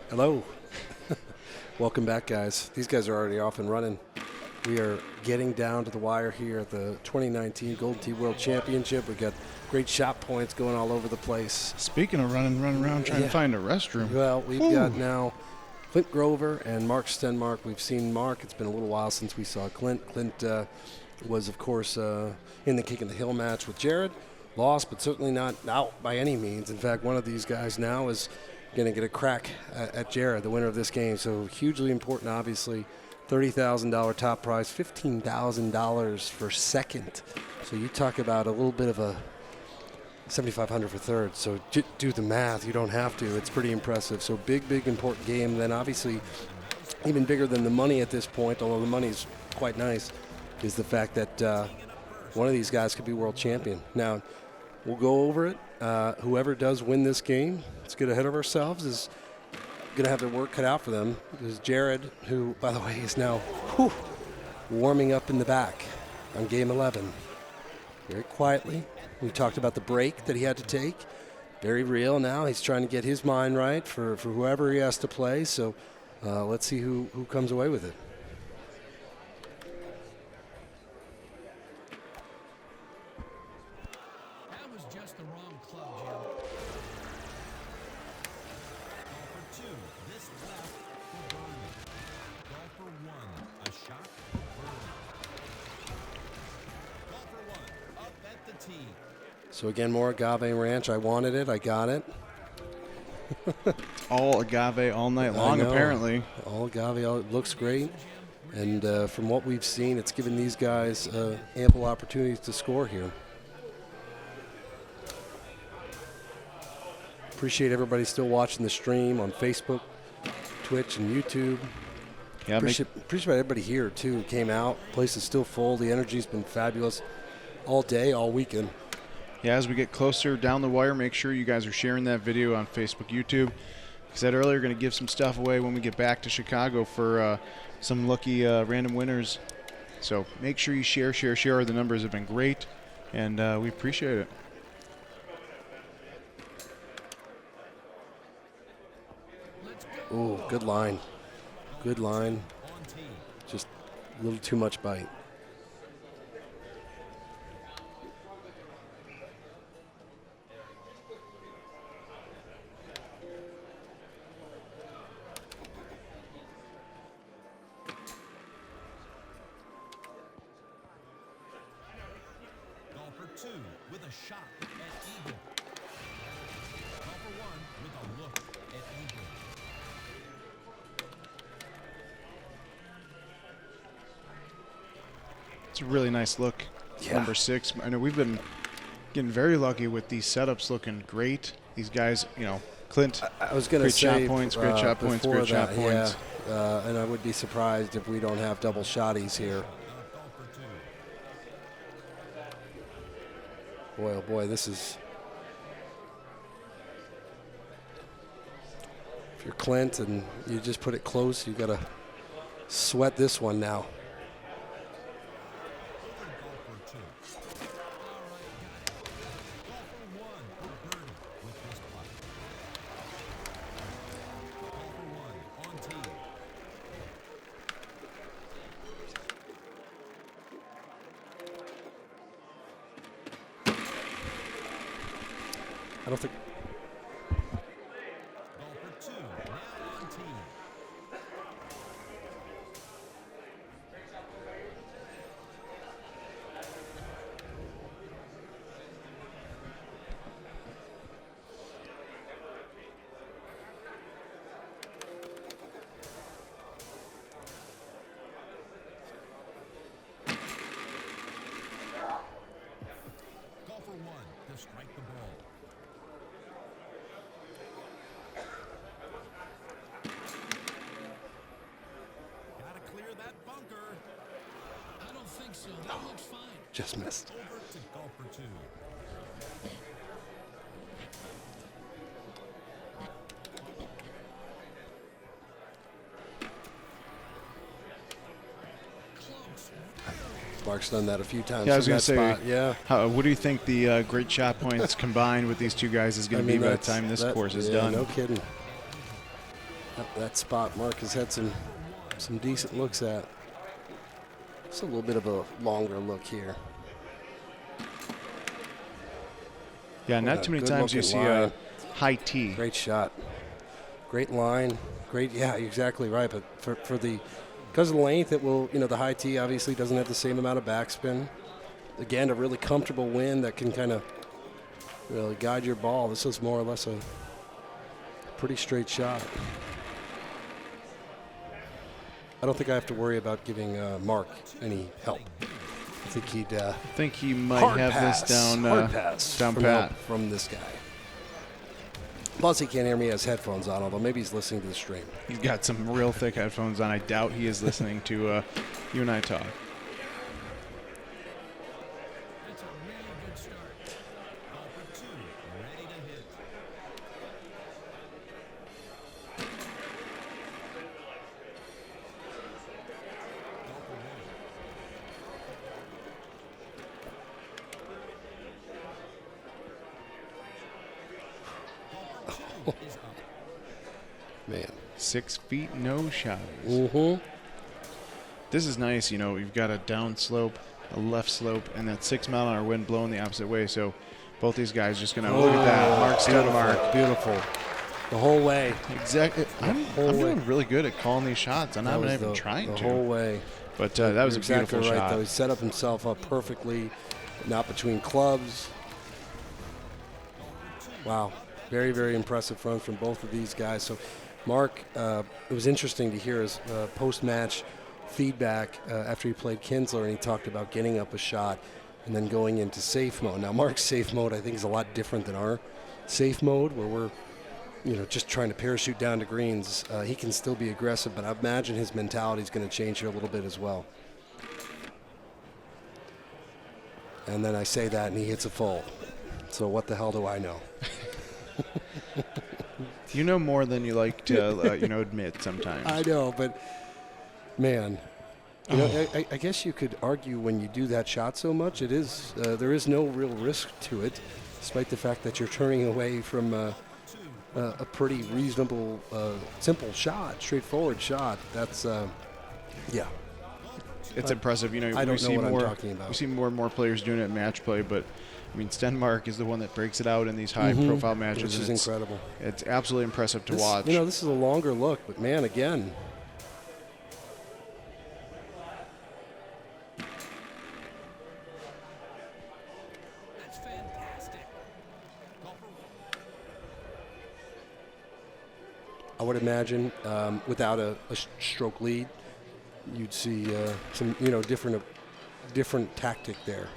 Hello. Welcome back, guys. These guys are already off and running. We are getting down to the wire here at the 2019 Golden Tee World Championship. We got great shot points going all over the place. Speaking of running around trying to find a restroom. Well, we've got now Clint Grover and Mark Stenmark. We've seen Mark. It's been a little while since we saw Clint. Clint was, of course, in the King of the Hill match with Jared. Lost, but certainly not out by any means. In fact, one of these guys now is going to get a crack at Jared, the winner of this game. So hugely important, obviously. $30,000 top prize, $15,000 for second. So you talk about a little bit of a $7,500 for third. So do the math. You don't have to. It's pretty impressive. So big, important game. Then obviously even bigger than the money at this point, although the money's quite nice, is the fact that one of these guys could be world champion. Now, we'll go over it. Whoever does win this game, let's get ahead of ourselves, is going to have their work cut out for them. Because Jared, who, by the way, is now warming up in the back on game 11. Very quietly. We talked about the break that he had to take. Very real now. He's trying to get his mind right for whoever he has to play. So let's see who comes away with it. So again, more agave ranch. I wanted it. I got it. All agave all night long, apparently. All agave. It looks great. And from what we've seen, it's given these guys ample opportunities to score here. Appreciate everybody still watching the stream on Facebook, Twitch, and YouTube. Yeah, appreciate everybody here, too, who came out. Place is still full. The energy's been fabulous all day, all weekend. Yeah, as we get closer down the wire, make sure you guys are sharing that video on Facebook, YouTube. Like I said earlier, we're going to give some stuff away when we get back to Chicago for some lucky random winners. So make sure you share. The numbers have been great, and we appreciate it. Ooh, good line. Good line. Just a little too much bite. With a shot at eagle. Golfer 1 with a look at eagle. It's a really nice look. Yeah. Number 6. I know we've been getting very lucky with these setups looking great. These guys, Clint. I was going to say great shot points, great shot points. Yeah. And I would be surprised if we don't have double shotties here. Boy, oh boy, this is... If you're Clint and you just put it close, you got to sweat this one now. I don't think... Golfer 2 now on tee. Golfer 1 to strike the ball. So that looks fine. Just missed. Over to golfer 2. Close. Very Mark's done that a few times. Yeah, I was from going to that say, spot. Yeah. what do you think the great shot points combined with these two guys is going to be by the time this course is done? No kidding. That spot Mark has had some decent looks at. Just a little bit of a longer look here. Yeah, not too many times you see a high tee. Great shot. Great line. Great, yeah, you're exactly right. But because of the length, it will, the high tee obviously doesn't have the same amount of backspin. Again, a really comfortable wind that can kind of really guide your ball. This is more or less a pretty straight shot. I don't think I have to worry about giving Mark any help. I think he might have this down pat from this guy. Plus, he can't hear me. He has headphones on, although maybe he's listening to the stream. He's got some real thick headphones on. I doubt he is listening to you and I talk. That's a really good start. Ball for 2, ready to hit. Ball for 1. Is up. Man. 6 feet, no shot. Mm-hmm. This is nice. You've got a down slope, a left slope, and that 6-mile-an-hour wind blowing the opposite way. So both these guys just going to look at that. Mark Stenmark. Beautiful. The whole way. Exactly. I'm doing really good at calling these shots. I'm not even trying to. The whole way. But that was a beautiful exactly right, shot. Though. He set up himself up perfectly, not between clubs. Wow. Very, very impressive run from both of these guys. So, Mark, it was interesting to hear his post-match feedback after he played Kinsler, and he talked about getting up a shot and then going into safe mode. Now, Mark's safe mode, I think, is a lot different than our safe mode, where we're, just trying to parachute down to greens. He can still be aggressive, but I imagine his mentality is going to change here a little bit as well. And then I say that, and he hits a full. So what the hell do I know? You know more than you like to, admit sometimes. I know, but man, I guess you could argue when you do that shot so much, it is there is no real risk to it, despite the fact that you're turning away from a pretty reasonable, simple shot, straightforward shot. That's yeah. It's impressive. I don't know what I'm talking about. We see more and more players doing it in match play, but Stenmark is the one that breaks it out in these high-profile matches. Which is incredible. It's absolutely impressive to watch. This is a longer look, but man, again. That's fantastic. Ball for 1. I would imagine without a stroke lead, you'd see some different tactic there.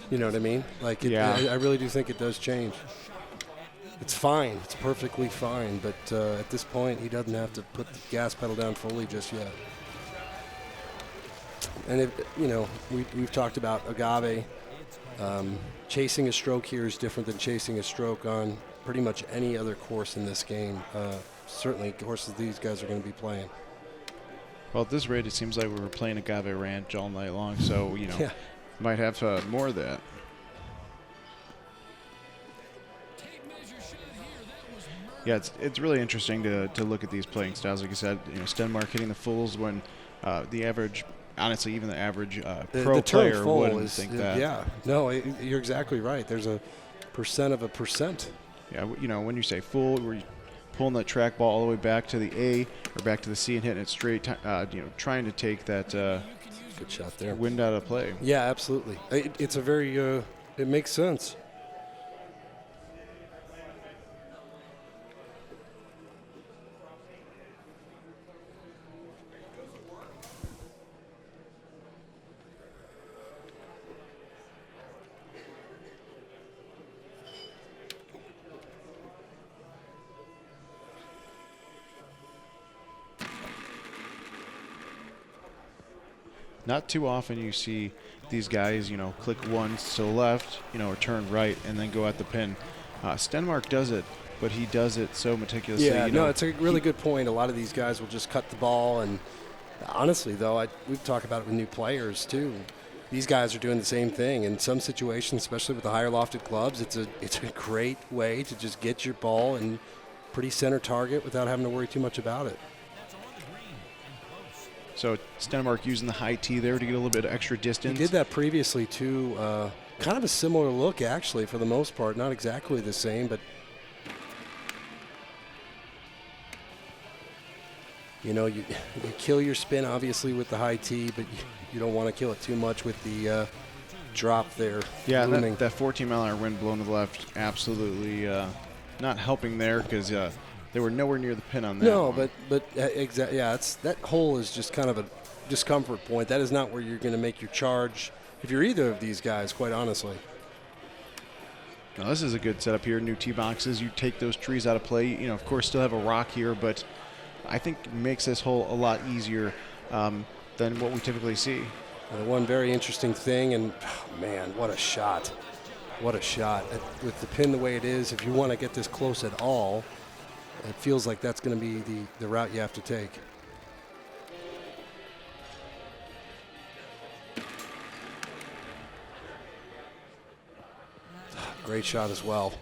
You know what I mean? Like, I really do think it does change. It's fine. It's perfectly fine. But at this point, he doesn't have to put the gas pedal down fully just yet. And, we've talked about agave. Chasing a stroke here is different than chasing a stroke on pretty much any other course in this game. Certainly courses these guys are going to be playing. Well, at this rate, it seems like we were playing Agave Ranch all night long. So, might have more of that. Yeah, it's really interesting to look at these playing styles. Like I said, Stenmark hitting the fulls when the average, honestly, even the average pro player wouldn't think that. Yeah, no, you're exactly right. There's a percent of a percent. Yeah, when you say full, where you pulling that track ball all the way back to the A or back to the C and hitting it straight, trying to take that good shot there. Wind out of play. Yeah, absolutely. It's a very, it makes sense. Not too often you see these guys, click once to the left, or turn right and then go at the pin. Stenmark does it, but he does it so meticulously. Yeah, it's a really good point. A lot of these guys will just cut the ball, and honestly, though, we've talked about it with new players too. these guys are doing the same thing. In some situations, especially with the higher lofted clubs, it's a great way to just get your ball in pretty center target without having to worry too much about it. So Stenmark using the high tee there to get a little bit of extra distance. He did that previously too. Kind of a similar look, actually, for the most part. Not exactly the same, but you know, you kill your spin obviously with the high tee, but you don't want to kill it too much with the drop there. Yeah, that 14-mile-an-hour wind blowing to the left, absolutely not helping there because they were nowhere near the pin on that. No, one. but exactly. Yeah, that hole is just kind of a discomfort point. That is not where you're going to make your charge if you're either of these guys, quite honestly. Now, this is a good setup here. New tee boxes. You take those trees out of play. You know, of course, still have a rock here, but I think it makes this hole a lot easier than what we typically see. One very interesting thing, and man, what a shot. What a shot. With the pin the way it is, if you want to get this close at all, it feels like that's going to be the route you have to take. Great shot as well.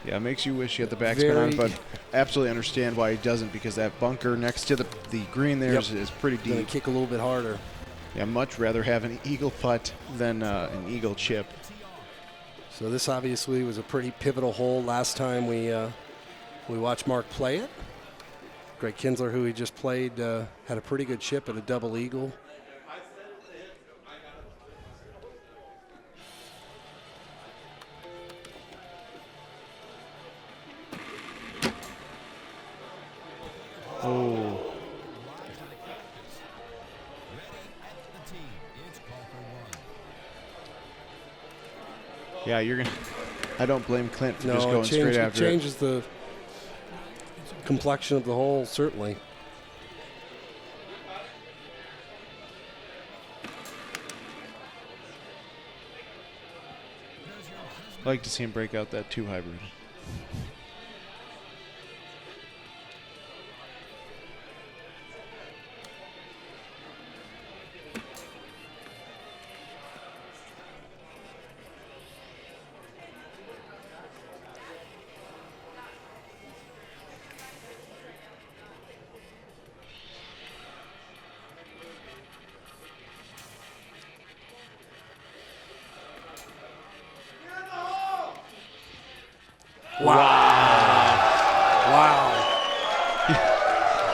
Yeah, it makes you wish you had the backspin on, but absolutely understand why he doesn't, because that bunker next to the green there is pretty deep. Going to kick a little bit harder. Yeah, much rather have an eagle putt than an eagle chip. So this obviously was a pretty pivotal hole last time we watched Mark play it. Greg Kinsler, who he just played, had a pretty good chip at a double eagle. Oh. Yeah, you're gonna. I don't blame Clint for just going straight after it. It changes the complexion of the hole, certainly. I'd like to see him break out that 2 hybrid.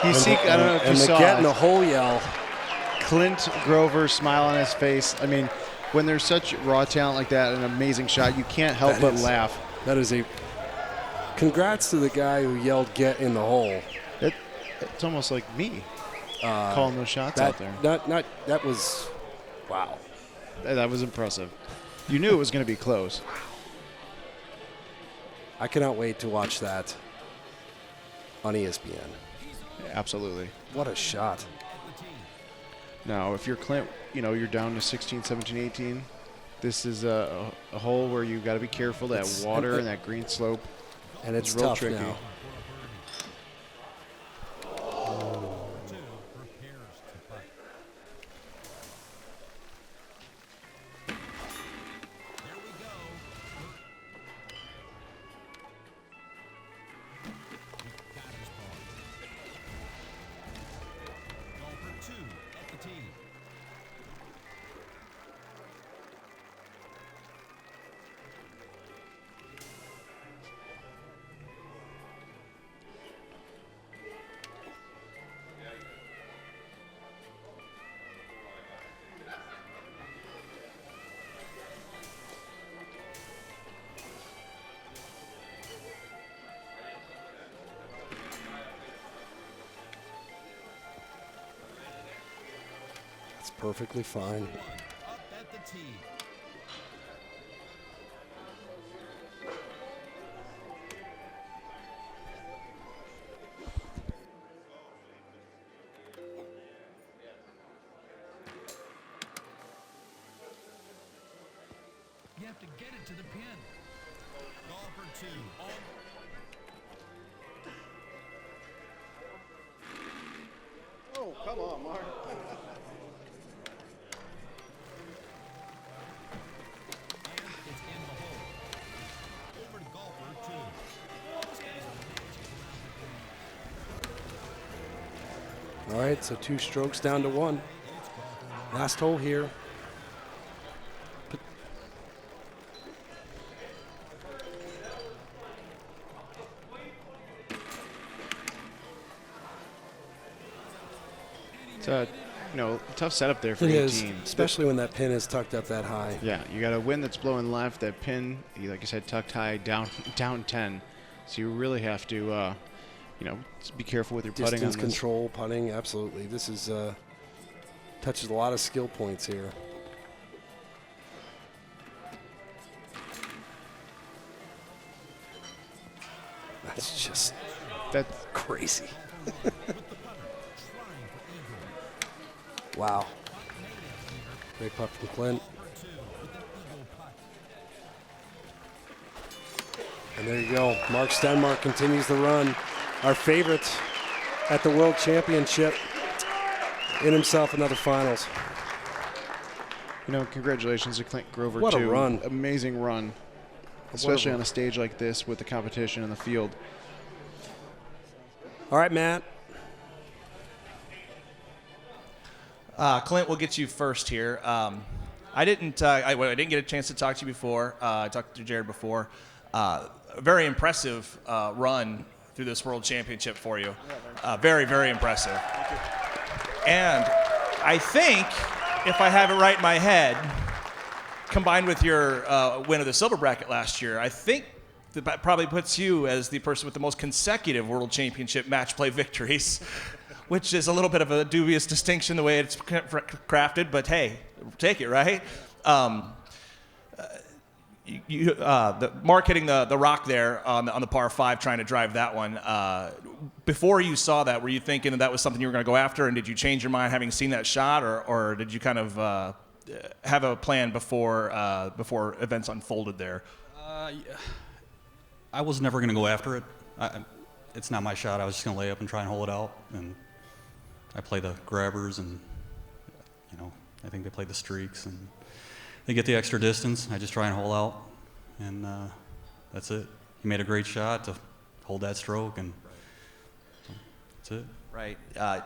You see, I don't know if you saw And getting the hole yell. Clint Grover smile on his face. I mean, when there's such raw talent like that, an amazing shot, you can't help but laugh. That is a congrats to the guy who yelled "get in the hole." It's almost like me calling those shots out there. That was wow. That was impressive. You knew it was going to be close. I cannot wait to watch that on ESPN. Absolutely. What a shot. Now, if you're Clint, you know, you're down to 16, 17, 18. This is a hole where you got to be careful. That water and that green slope. And it's real tough tricky. now. Perfectly fine. Up at the tee. You have to get it to the pin. Golfer 2 on. Oh, come on, Mark. All right, so 2 strokes down to 1. Last hole here. It's a tough setup there for It 18. is, especially when that pin is tucked up that high. Yeah, you got a wind that's blowing left. That pin, like I said, tucked high, down 10. So you really have to, be careful with your putting Distance on this. control, putting, absolutely. This is touches a lot of skill points here. That's just crazy. Wow. Great putt from Clint. And there you go. Mark Stenmark continues the run. Our favorite at the World Championship. In himself another finals. Congratulations to Clint Grover, What a too. run. Amazing run. Especially on a stage like this with the competition in the field. All right, Matt. Clint, we'll get you first here. I didn't get a chance to talk to you before. I talked to Jared before. A very impressive run through this World Championship for you. Very, very impressive. And I think, if I have it right in my head, combined with your win of the silver bracket last year, I think that probably puts you as the person with the most consecutive World Championship match play victories, which is a little bit of a dubious distinction the way it's crafted, but hey, take it, right? The Mark hitting the rock there on the par 5, trying to drive that one. Before you saw that, were you thinking that was something you were going to go after, and did you change your mind having seen that shot, or did you kind of have a plan before events unfolded there? I was never going to go after it. It's not my shot. I was just going to lay up and try and hole it out, and I play the grabbers, and I think they play the streaks, and they get the extra distance. I just try and hole out, and that's it. He made a great shot to hold that stroke, and that's it. Right.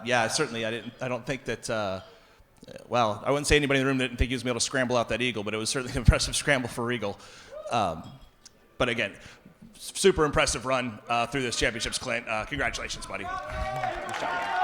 Yeah. Certainly. I don't think that. Well, I wouldn't say anybody in the room didn't think he was going to be able to scramble out that eagle, but it was certainly an impressive scramble for eagle. But again, super impressive run through this championships, Clint. Congratulations, buddy. Good job.